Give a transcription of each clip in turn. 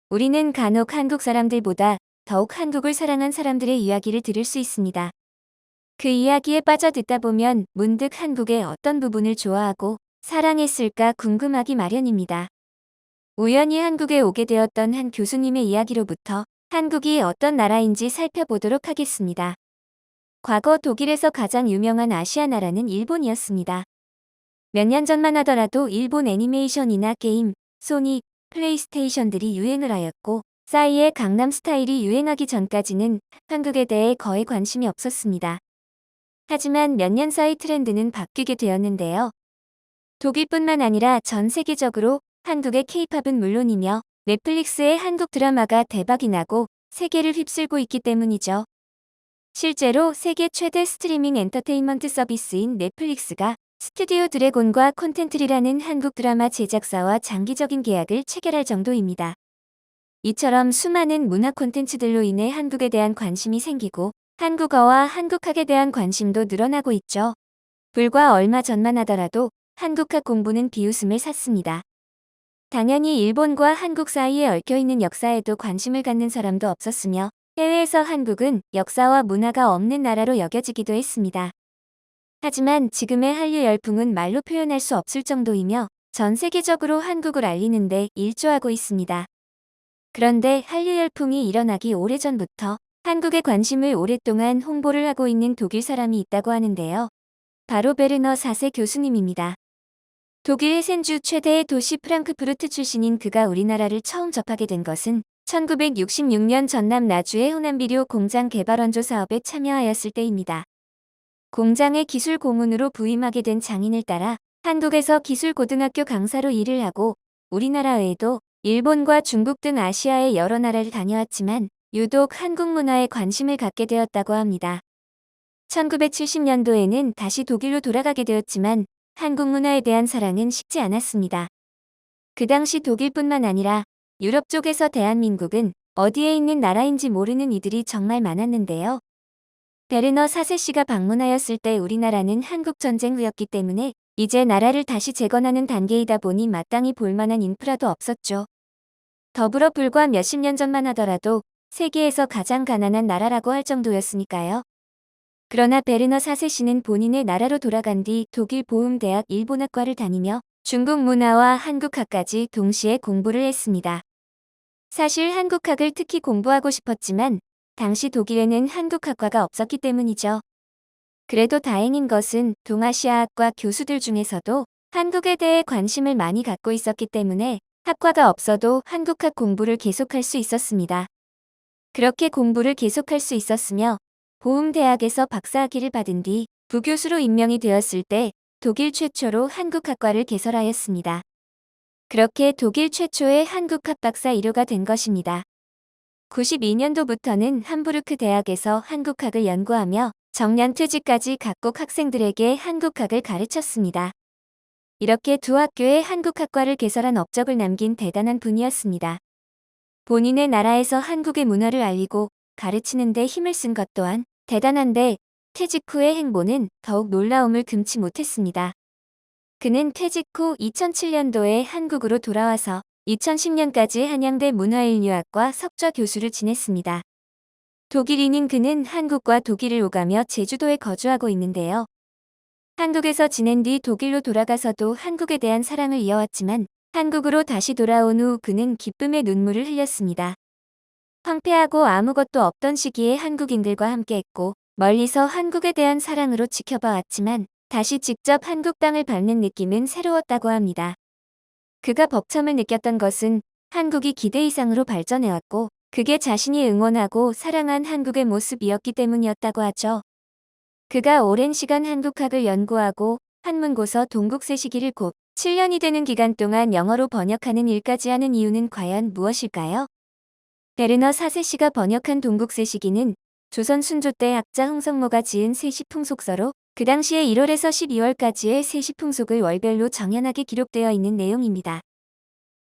우리는 간혹 한국 사람들보다 더욱 한국을 사랑한 사람들의 이야기를 들을 수 있습니다. 그 이야기에 빠져 듣다 보면 문득 한국의 어떤 부분을 좋아하고 사랑했을까 궁금하기 마련입니다. 우연히 한국에 오게 되었던 한 교수님의 이야기로부터 한국이 어떤 나라인지 살펴보도록 하겠습니다. 과거 독일에서 가장 유명한 아시아 나라는 일본이었습니다. 몇 년 전만 하더라도 일본 애니메이션이나 게임, 소니, 플레이스테이션들이 유행을 하였고, 싸이의 강남 스타일이 유행하기 전까지는 한국에 대해 거의 관심이 없었습니다. 하지만 몇 년 사이 트렌드는 바뀌게 되었는데요. 독일뿐만 아니라 전 세계적으로 한국의 케이팝은 물론이며 넷플릭스의 한국 드라마가 대박이 나고 세계를 휩쓸고 있기 때문이죠. 실제로 세계 최대 스트리밍 엔터테인먼트 서비스인 넷플릭스가 스튜디오 드래곤과 콘텐트리라는 한국 드라마 제작사와 장기적인 계약을 체결할 정도입니다. 이처럼 수많은 문화 콘텐츠들로 인해 한국에 대한 관심이 생기고 한국어와 한국학에 대한 관심도 늘어나고 있죠. 불과 얼마 전만 하더라도 한국학 공부는 비웃음을 샀습니다. 당연히 일본과 한국 사이에 얽혀있는 역사에도 관심을 갖는 사람도 없었으며 해외에서 한국은 역사와 문화가 없는 나라로 여겨지기도 했습니다. 하지만 지금의 한류 열풍은 말로 표현할 수 없을 정도이며 전 세계적으로 한국을 알리는데 일조하고 있습니다. 그런데 한류 열풍이 일어나기 오래전부터 한국에 관심을 오랫동안 홍보를 하고 있는 독일 사람이 있다고 하는데요. 바로 베르너 사세 교수님입니다. 독일 헤센주 최대의 도시 프랑크푸르트 출신인 그가 우리나라를 처음 접하게 된 것은 1966년 전남 나주의 호남비료 공장 개발 원조 사업에 참여하였을 때입니다. 공장의 기술 고문으로 부임하게 된 장인을 따라 한국에서 기술고등학교 강사로 일을 하고 우리나라 외에도 일본과 중국 등 아시아의 여러 나라를 다녀왔지만 유독 한국 문화에 관심을 갖게 되었다고 합니다. 1970년도에는 다시 독일로 돌아가게 되었지만 한국 문화에 대한 사랑은 식지 않았습니다. 그 당시 독일뿐만 아니라 유럽 쪽에서 대한민국은 어디에 있는 나라인지 모르는 이들이 정말 많았는데요. 베르너 사세 씨가 방문하였을 때 우리나라는 한국전쟁 후였기 때문에 이제 나라를 다시 재건하는 단계이다 보니 마땅히 볼만한 인프라도 없었죠. 더불어 불과 몇십 년 전만 하더라도 세계에서 가장 가난한 나라라고 할 정도였으니까요. 그러나 베르너 사세 씨는 본인의 나라로 돌아간 뒤 독일 보흠대학 일본학과를 다니며 중국 문화와 한국학까지 동시에 공부를 했습니다. 사실 한국학을 특히 공부하고 싶었지만 당시 독일에는 한국학과가 없었기 때문이죠. 그래도 다행인 것은 동아시아학과 교수들 중에서도 한국에 대해 관심을 많이 갖고 있었기 때문에 학과가 없어도 한국학 공부를 계속할 수 있었습니다. 그렇게 공부를 계속할 수 있었으며 보흠대학에서 박사학위를 받은 뒤 부교수로 임명이 되었을 때 독일 최초로 한국학과를 개설하였습니다. 그렇게 독일 최초의 한국학 박사 1호가 된 것입니다. 92년도부터는 함부르크 대학에서 한국학을 연구하며 정년퇴직까지 각국 학생들에게 한국학을 가르쳤습니다. 이렇게 두 학교의 한국학과를 개설한 업적을 남긴 대단한 분이었습니다. 본인의 나라에서 한국의 문화를 알리고 가르치는 데 힘을 쓴 것 또한 대단한데 퇴직 후의 행보는 더욱 놀라움을 금치 못했습니다. 그는 퇴직 후 2007년도에 한국으로 돌아와서 2010년까지 한양대 문화인류학과 석좌 교수를 지냈습니다. 독일인인 그는 한국과 독일을 오가며 제주도에 거주하고 있는데요. 한국에서 지낸 뒤 독일로 돌아가서도 한국에 대한 사랑을 이어왔지만 한국으로 다시 돌아온 후 그는 기쁨의 눈물을 흘렸습니다. 황폐하고 아무것도 없던 시기에 한국인들과 함께했고 멀리서 한국에 대한 사랑으로 지켜봐 왔지만 다시 직접 한국 땅을 밟는 느낌은 새로웠다고 합니다. 그가 벅참을 느꼈던 것은 한국이 기대 이상으로 발전해왔고 그게 자신이 응원하고 사랑한 한국의 모습이었기 때문이었다고 하죠. 그가 오랜 시간 한국학을 연구하고 한문고서 동국세 시기를 곧 7년이 되는 기간 동안 영어로 번역하는 일까지 하는 이유는 과연 무엇일까요? 베르너 사세 씨가 번역한 동국세 시기는 조선 순조 때 학자 흥성모가 지은 세시풍속서로 그 당시에 1월에서 12월까지의 세시풍속을 월별로 정연하게 기록되어 있는 내용입니다.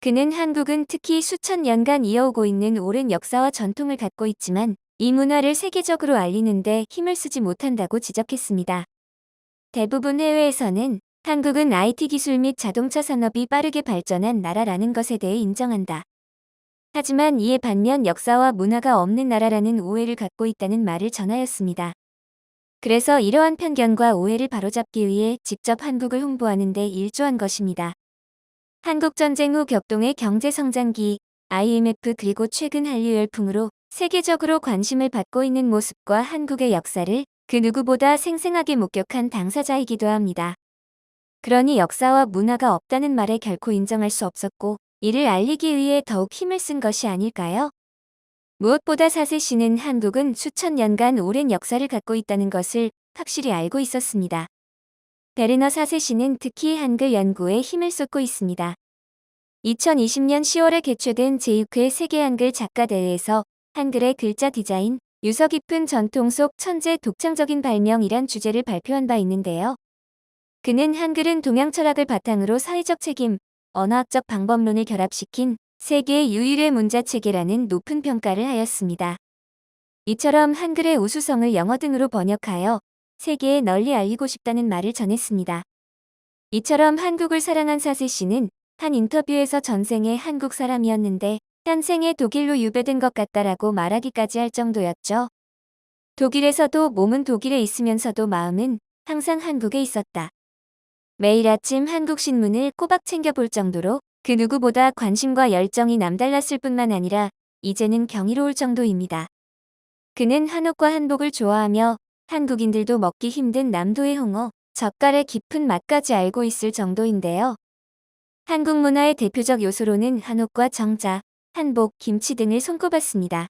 그는 한국은 특히 수천 년간 이어오고 있는 오랜 역사와 전통을 갖고 있지만 이 문화를 세계적으로 알리는데 힘을 쓰지 못한다고 지적했습니다. 대부분 해외에서는 한국은 IT 기술 및 자동차 산업이 빠르게 발전한 나라라는 것에 대해 인정한다. 하지만 이에 반면 역사와 문화가 없는 나라라는 오해를 갖고 있다는 말을 전하였습니다. 그래서 이러한 편견과 오해를 바로잡기 위해 직접 한국을 홍보하는 데 일조한 것입니다. 한국전쟁 후 격동의 경제성장기, IMF 그리고 최근 한류 열풍으로 세계적으로 관심을 받고 있는 모습과 한국의 역사를 그 누구보다 생생하게 목격한 당사자이기도 합니다. 그러니 역사와 문화가 없다는 말에 결코 인정할 수 없었고 이를 알리기 위해 더욱 힘을 쓴 것이 아닐까요? 무엇보다 사세 씨는 한국은 수천 년간 오랜 역사를 갖고 있다는 것을 확실히 알고 있었습니다. 베르너 사세 씨는 특히 한글 연구에 힘을 쏟고 있습니다. 2020년 10월에 개최된 제6회 세계 한글 작가대회에서 한글의 글자 디자인, 유서 깊은 전통 속 천재 독창적인 발명이란 주제를 발표한 바 있는데요. 그는 한글은 동양 철학을 바탕으로 사회적 책임, 언어학적 방법론을 결합시킨 세계 유일의 문자체계라는 높은 평가를 하였습니다. 이처럼 한글의 우수성을 영어 등으로 번역하여 세계에 널리 알리고 싶다는 말을 전했습니다. 이처럼 한국을 사랑한 사세 씨는 한 인터뷰에서 전생에 한국 사람이었는데 현생에 독일로 유배된 것 같다라고 말하기까지 할 정도였죠. 독일에서도 몸은 독일에 있으면서도 마음은 항상 한국에 있었다. 매일 아침 한국 신문을 꼬박 챙겨볼 정도로 그 누구보다 관심과 열정이 남달랐을 뿐만 아니라 이제는 경이로울 정도입니다. 그는 한옥과 한복을 좋아하며 한국인들도 먹기 힘든 남도의 홍어, 젓갈의 깊은 맛까지 알고 있을 정도인데요. 한국 문화의 대표적 요소로는 한옥과 정자, 한복, 김치 등을 손꼽았습니다.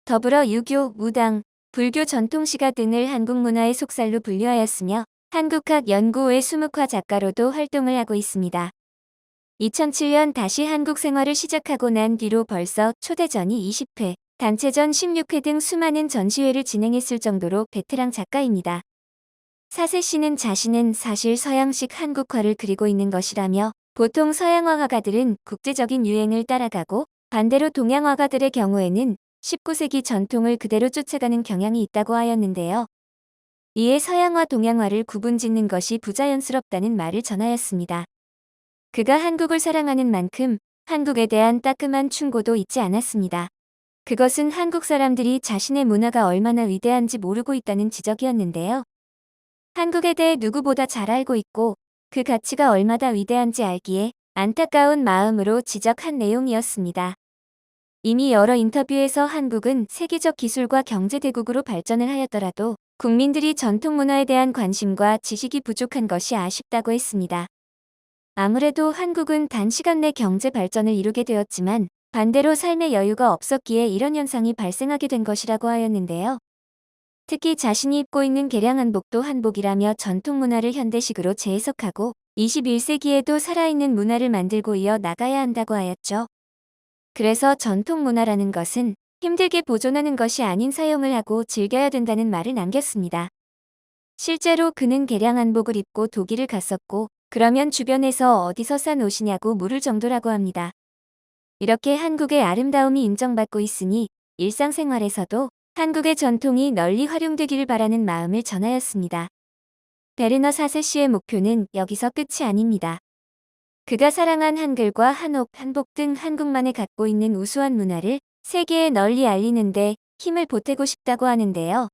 더불어 유교, 무당, 불교 전통시가 등을 한국 문화의 속살로 분류하였으며 한국학연구회 수묵화 작가로도 활동을 하고 있습니다. 2007년 다시 한국 생활을 시작하고 난 뒤로 벌써 초대전이 20회, 단체전 16회 등 수많은 전시회를 진행했을 정도로 베테랑 작가입니다. 사세 씨는 자신은 사실 서양식 한국화를 그리고 있는 것이라며 보통 서양화 화가들은 국제적인 유행을 따라가고 반대로 동양 화가들의 경우에는 19세기 전통을 그대로 쫓아가는 경향이 있다고 하였는데요. 이에 서양화 동양화를 구분짓는 것이 부자연스럽다는 말을 전하였습니다. 그가 한국을 사랑하는 만큼 한국에 대한 따끔한 충고도 잊지 않았습니다. 그것은 한국 사람들이 자신의 문화가 얼마나 위대한지 모르고 있다는 지적이었는데요. 한국에 대해 누구보다 잘 알고 있고 그 가치가 얼마나 위대한지 알기에 안타까운 마음으로 지적한 내용이었습니다. 이미 여러 인터뷰에서 한국은 세계적 기술과 경제 대국으로 발전을 하였더라도 국민들이 전통 문화에 대한 관심과 지식이 부족한 것이 아쉽다고 했습니다. 아무래도 한국은 단시간 내 경제 발전을 이루게 되었지만 반대로 삶의 여유가 없었기에 이런 현상이 발생하게 된 것이라고 하였는데요. 특히 자신이 입고 있는 개량 한복도 한복이라며 전통 문화를 현대식으로 재해석하고 21세기에도 살아있는 문화를 만들고 이어 나가야 한다고 하였죠. 그래서 전통 문화라는 것은 힘들게 보존하는 것이 아닌 사용을 하고 즐겨야 된다는 말을 남겼습니다. 실제로 그는 개량 한복을 입고 독일을 갔었고 그러면 주변에서 어디서 싼 옷이냐고 물을 정도라고 합니다. 이렇게 한국의 아름다움이 인정받고 있으니 일상생활에서도 한국의 전통이 널리 활용되기를 바라는 마음을 전하였습니다. 베르너 사세 씨의 목표는 여기서 끝이 아닙니다. 그가 사랑한 한글과 한옥, 한복 등 한국만에 갖고 있는 우수한 문화를 세계에 널리 알리는데 힘을 보태고 싶다고 하는데요.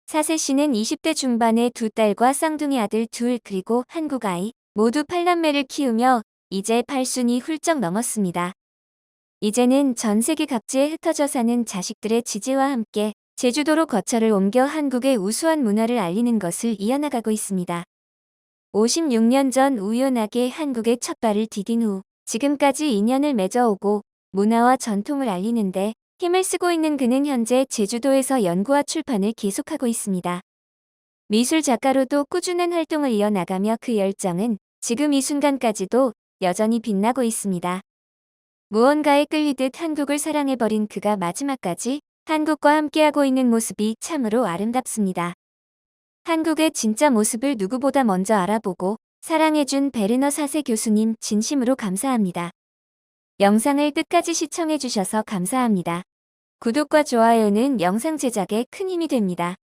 사세 씨는 20대 중반에 두 딸과 쌍둥이 아들 둘 그리고 한국 아이 모두 8남매를 키우며 이제 8순이 훌쩍 넘었습니다. 이제는 전 세계 각지에 흩어져 사는 자식들의 지지와 함께 제주도로 거처를 옮겨 한국의 우수한 문화를 알리는 것을 이어나가고 있습니다. 56년 전 우연하게 한국에 첫 발을 디딘 후 지금까지 인연을 맺어오고 문화와 전통을 알리는데 힘을 쓰고 있는 그는 현재 제주도에서 연구와 출판을 계속하고 있습니다. 미술 작가로도 꾸준한 활동을 이어나가며 그 열정은 지금 이 순간까지도 여전히 빛나고 있습니다. 무언가에 끌리듯 한국을 사랑해버린 그가 마지막까지 한국과 함께하고 있는 모습이 참으로 아름답습니다. 한국의 진짜 모습을 누구보다 먼저 알아보고 사랑해준 베르너 사세 교수님 진심으로 감사합니다. 영상을 끝까지 시청해주셔서 감사합니다. 구독과 좋아요는 영상 제작에 큰 힘이 됩니다.